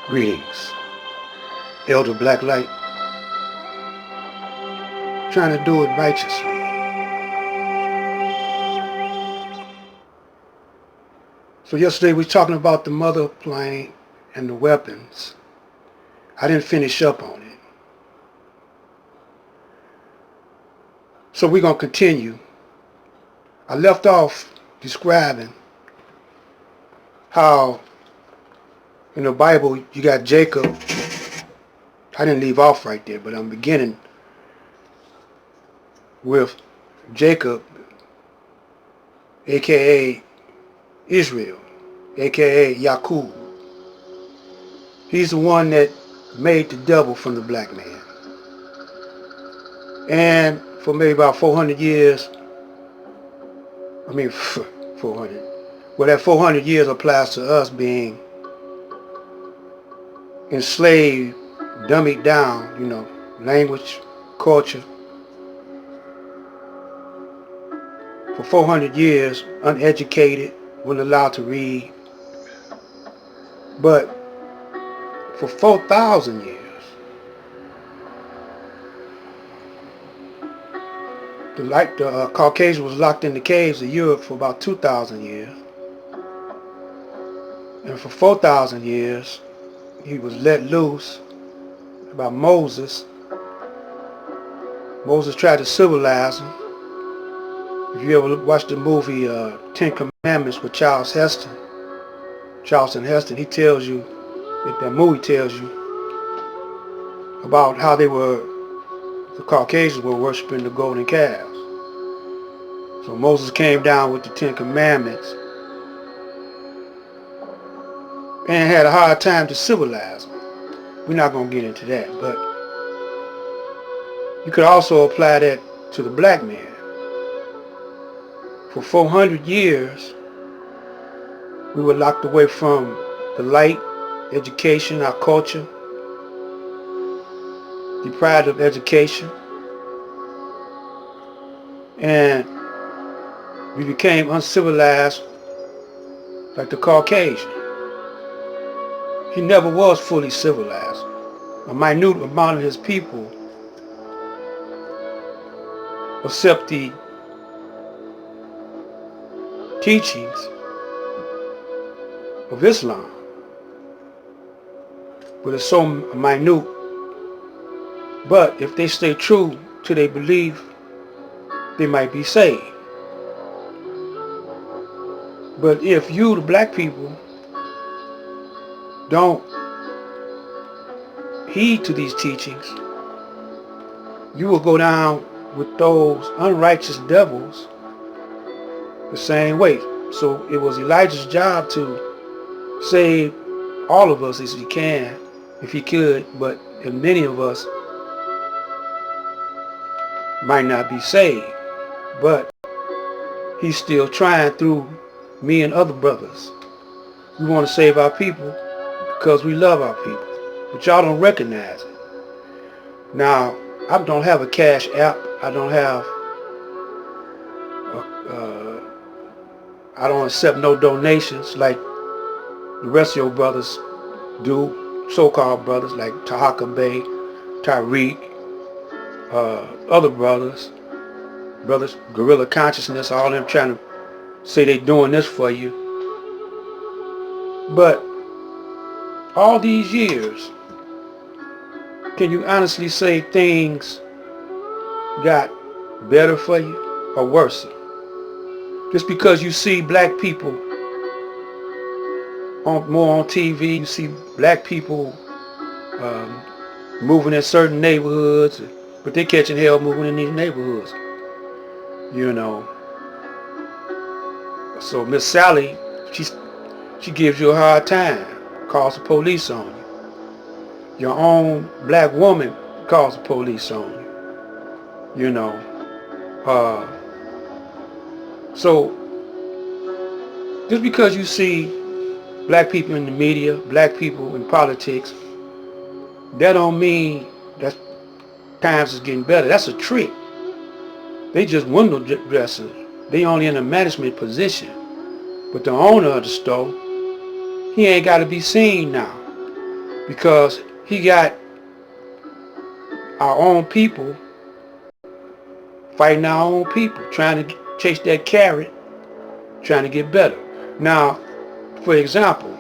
Greetings, Elder Blacklight, trying to do it righteously. So yesterday we were talking about the mother plane and the weapons. I didn't finish up on it. So we're going to continue. I left off describing how in the Bible you got Jacob. I didn't leave off right there, but I'm beginning with Jacob, aka Israel, aka Yaqub. He's the one that made the devil from the black man. And for maybe about 400 years, 400. Well, that 400 years applies to us being enslaved, dummied down, language, culture. For 400 years, uneducated, wasn't allowed to read. But for 4,000 years, the Caucasian was locked in the caves of Europe for about 2,000 years. And for 4,000 years, he was let loose by Moses. Moses tried to civilize him. If you ever watched the movie Ten Commandments with Charlton Heston, he tells you, that movie tells you about how the Caucasians were worshiping the golden calves. So Moses came down with the Ten Commandments and had a hard time to civilize them. We're not going to get into that, but you could also apply that to the black man. For 400 years, we were locked away from the light, education, our culture, deprived of education, and we became uncivilized like the Caucasian. He never was fully civilized. A minute amount of his people accept the teachings of Islam, but it's so minute. But if they stay true to their belief, they might be saved. But if you, the black people, don't heed to these teachings, you will go down with those unrighteous devils the same way. So it was Elijah's job to save all of us as he can, if he could, but many of us might not be saved. But he's still trying through me and other brothers. We want to save our people because we love our people, but y'all don't recognize it. Now, I don't have a cash app. I don't accept no donations like the rest of your brothers do, so-called brothers like Tahaka Bay, Tariq, other brothers, Gorilla Consciousness, all them trying to say they doing this for you. But all these years, can you honestly say things got better for you or worse? Just because you see black people more on TV, you see black people moving in certain neighborhoods, but they catching hell moving in these neighborhoods. So Miss Sally, she gives you a hard time, calls the police on you. Your own black woman calls the police on you. So just because you see black people in the media, black people in politics, that don't mean that times is getting better. That's a trick. They just window dressers. They only in a management position. But the owner of the store, he ain't got to be seen now. because he got our own people fighting our own people, trying to chase that carrot, trying to get better. Now, for example,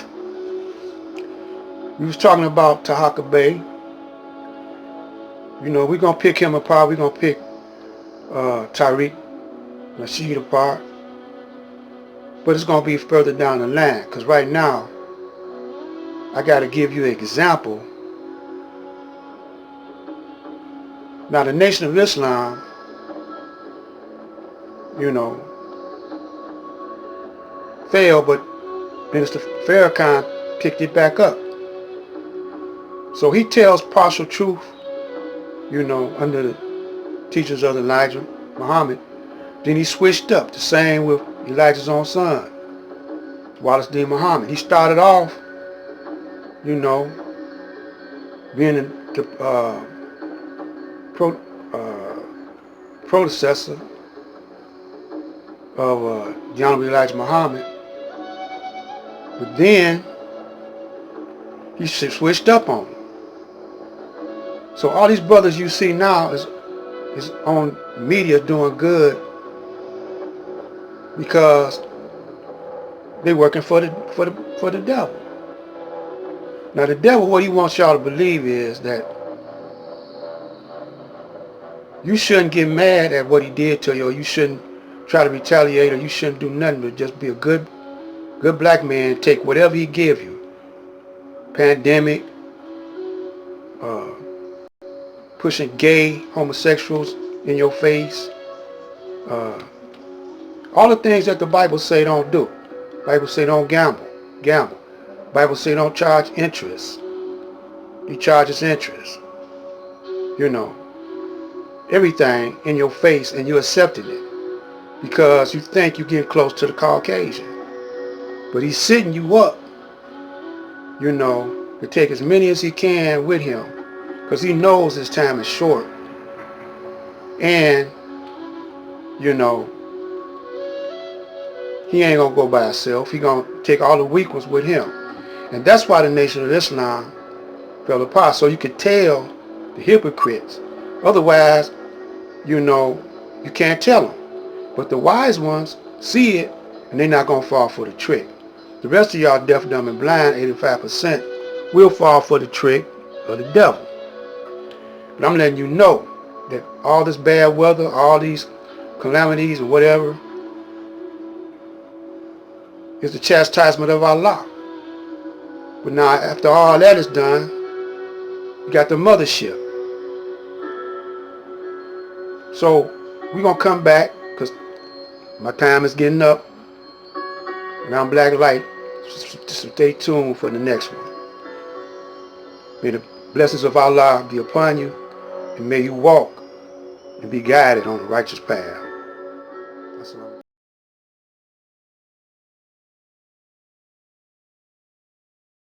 we was talking about Tahaka Bay. You know, we're going to pick him apart. We're going to pick Tariq Nasheed apart. But it's going to be further down the line. Because right now, I got to give you an example. Now, the Nation of Islam, you know, failed, but Minister Farrakhan picked it back up. So he tells partial truth, you know, under the teachings of Elijah Muhammad. Then he switched up, the same with Elijah's own son, Wallace D. Muhammad. He started off, you know, being the predecessor of the Honorable Elijah Muhammad. But then he switched up on him. So all these brothers you see now is on media doing good because they're working for the devil. Now the devil, what he wants y'all to believe is that you shouldn't get mad at what he did to you, or you shouldn't try to retaliate, or you shouldn't do nothing but just be a good black man, take whatever he give you. Pandemic, pushing gay, homosexuals in your face, all the things that the Bible say don't do. Bible say don't gamble. Bible say don't charge interest. He charges interest. You know, everything in your face, and you accepting it because you think you're getting close to the Caucasian. But he's sitting you up, you know, to take as many as he can with him because he knows his time is short. And, you know, he ain't going to go by himself. He going to take all the weak ones with him. And that's why the Nation of Islam fell apart. So you could tell the hypocrites. Otherwise, you know, you can't tell them. But the wise ones see it, and they're not going to fall for the trick. The rest of y'all deaf, dumb, and blind, 85%, will fall for the trick of the devil. But I'm letting you know that all this bad weather, all these calamities or whatever, is the chastisement of Allah. But now, after all that is done, you got the mother ship. So we're going to come back because my time is getting up. And I'm Black Light. So stay tuned for the next one. May the blessings of Allah be upon you, and may you walk and be guided on the righteous path.